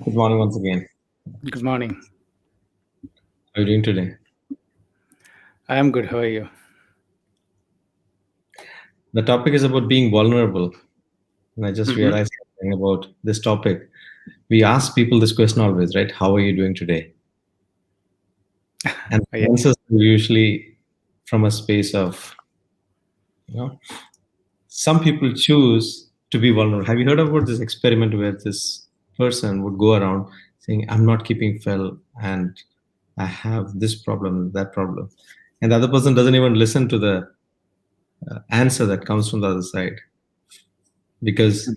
Good morning once again. Good morning. How are you doing today? I am good. How are you? The topic is about being vulnerable. And I just hmm realized something about this topic. We ask people this question always, right? How are you doing today? And Yeah. the answers are usually from a space of, you know, some people choose to be vulnerable. Have you heard about this experiment where this person would go around saying, I'm not keeping well and I have this problem, that problem. And the other person doesn't even listen to the answer that comes from the other side because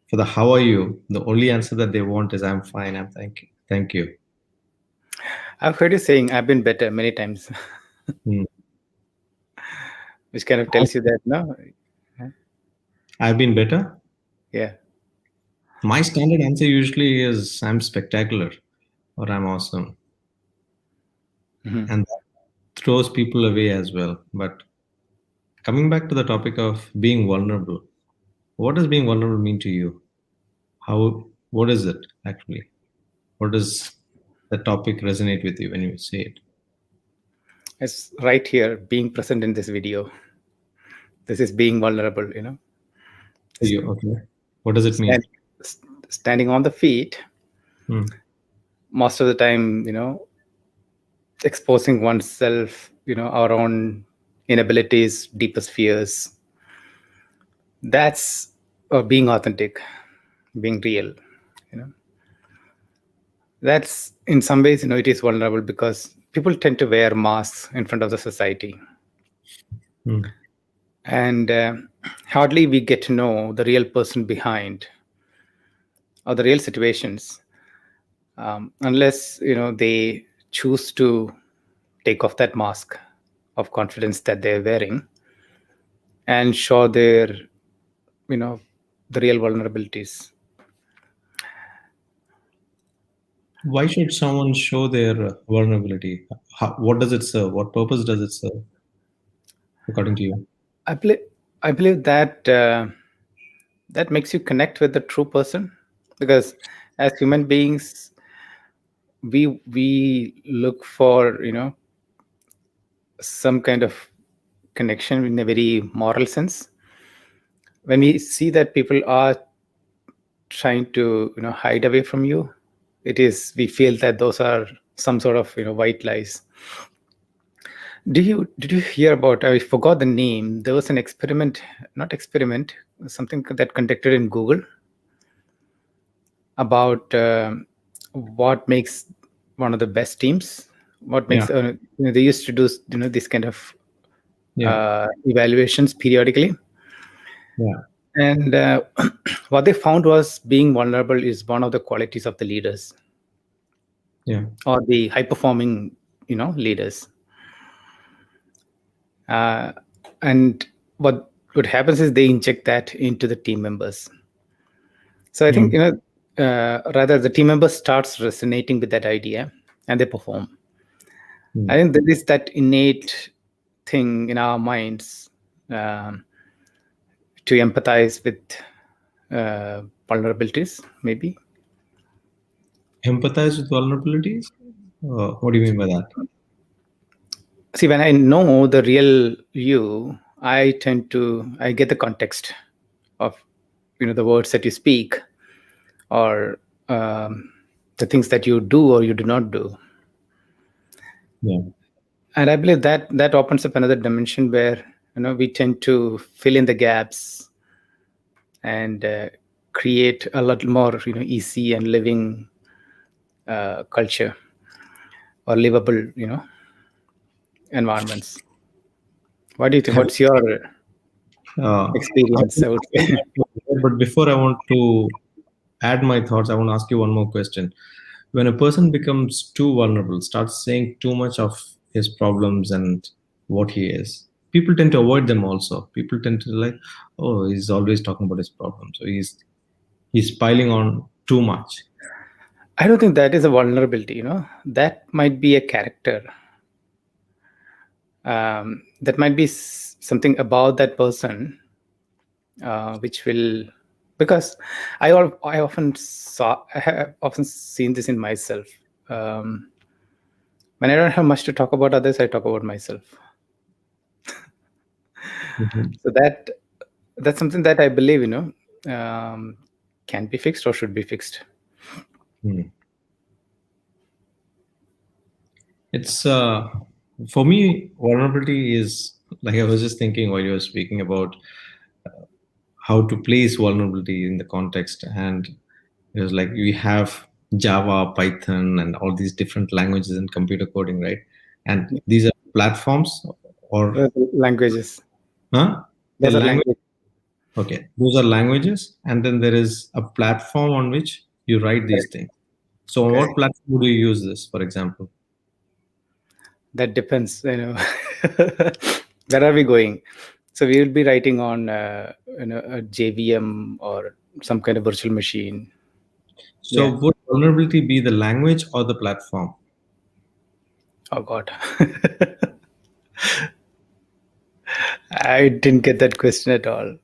for the how are you, the only answer that they want is I'm fine, I'm thank you. Thank you. I've heard you saying I've been better many times, Hmm. which kind of tells you that, no? I've been better. Yeah. My standard answer usually is I'm spectacular or I'm awesome. hmm And that throws people away as well. But coming back to the topic of being vulnerable, what does being vulnerable mean to you? What is it actually? What does the topic resonate with you when you say it? It's right here, being present in this video. This is being vulnerable. For you, okay. What does it mean? Stand, Standing on the feet, Hmm. most of the time, exposing oneself, our own inabilities, deepest fears. That's being authentic, being real. You know, that's in some ways, it is vulnerable because people tend to wear masks in front of the society, Hmm. and hardly we get to know the real person behind or the real situations, unless they choose to take off that mask of confidence that they're wearing and show their you know the real vulnerabilities. Why should someone show their vulnerability? What does it serve? What purpose does it serve, according to you? I believe that that makes you connect with the true person, because as human beings we look for some kind of connection in a very moral sense. When we see that people are trying to hide away from you, it is we feel that those are some sort of white lies. Did you hear about, I forgot the name, there was an experiment, not experiment, something that conducted in Google about what makes one of the best teams, what Yeah, makes they used to do this kind of yeah, evaluations periodically. yeah, And what they found was being vulnerable is one of the qualities of the leaders yeah. or the high performing leaders. uh, and what happens is they inject that into the team members. So I think Mm, rather the team member starts resonating with that idea and they perform. I mm. think there is that innate thing in our minds, um, to empathize with vulnerabilities, maybe. Empathize with vulnerabilities? What do you mean by that? See, when I know the real you, I get the context of the words that you speak, or the things that you do or you do not do. Yeah. And I believe that that opens up another dimension where we tend to fill in the gaps and create a lot more easy and living culture or livable environments. What do you think? Have, What's your I experience, think I would I say? would- but before I want to add my thoughts, I want to ask you one more question. When a person becomes too vulnerable, starts saying too much of his problems and what he is, people tend to avoid them also. People tend to like, oh, he's always talking about his problems. So he's piling on too much. I don't think that is a vulnerability. That might be a character. That might be something about that person, which will because I often I have often seen this in myself. Um, when I don't have much to talk about others, I talk about myself. Mhm. So that's something that I believe, um, can be fixed or should be fixed. Hmm. It's for me, vulnerability is like I was just thinking while you were speaking about how to place vulnerability in the context, and it was like we have Java, Python, and all these different languages in computer coding, right? And these are platforms, or Languages. huh? The Those are language. language. Okay, those are languages, and then there is a platform on which you write these Correct. things. So, on what Correct. platform would you use this, for example? That depends. Where are we going? So we will be writing on a JVM or some kind of virtual machine. So, Yeah. would vulnerability be the language or the platform? Oh God. I didn't get that question at all.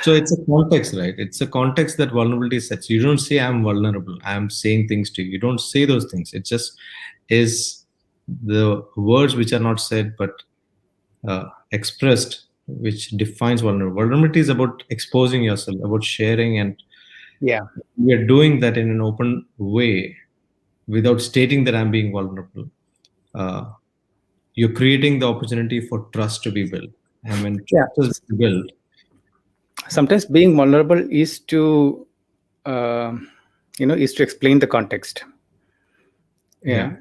So it's a context, right? It's a context that vulnerability sets. You don't say I'm vulnerable. I'm saying things to you. You don't say those things. It just is the words which are not said but expressed, which defines vulnerability. Vulnerability is about exposing yourself, about sharing, and Yeah. we are doing that in an open way without stating that I'm being vulnerable. Uh, you're creating the opportunity for trust to be built, and when Yeah. trust is built, Sometimes being vulnerable is to, um is to explain the context. yeah. Yeah.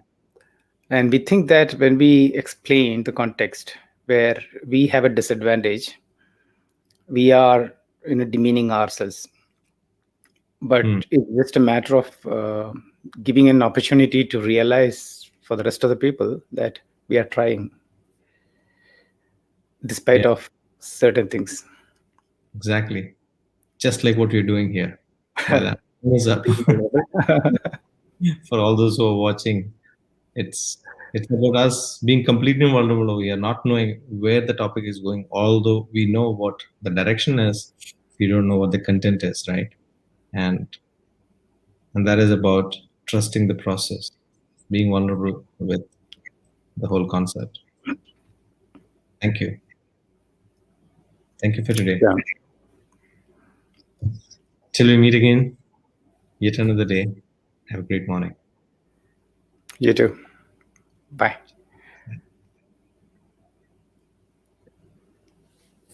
And we think that when we explain the context where we have a disadvantage, we are demeaning ourselves. Hmm. But it's just a matter of giving an opportunity to realize for the rest of the people that we are trying Yeah, despite of certain things. exactly. Just like what you're doing here. Well, thumbs up Being vulnerable. for all those who are watching. It's about us being completely vulnerable over here, not knowing where the topic is going. Although we know what the direction is, we don't know what the content is, right? And and that is about trusting the process, being vulnerable with the whole concept. Thank you. Thank you for today. Yeah. Till we meet again, yet another day. Have a great morning. You too. Bye.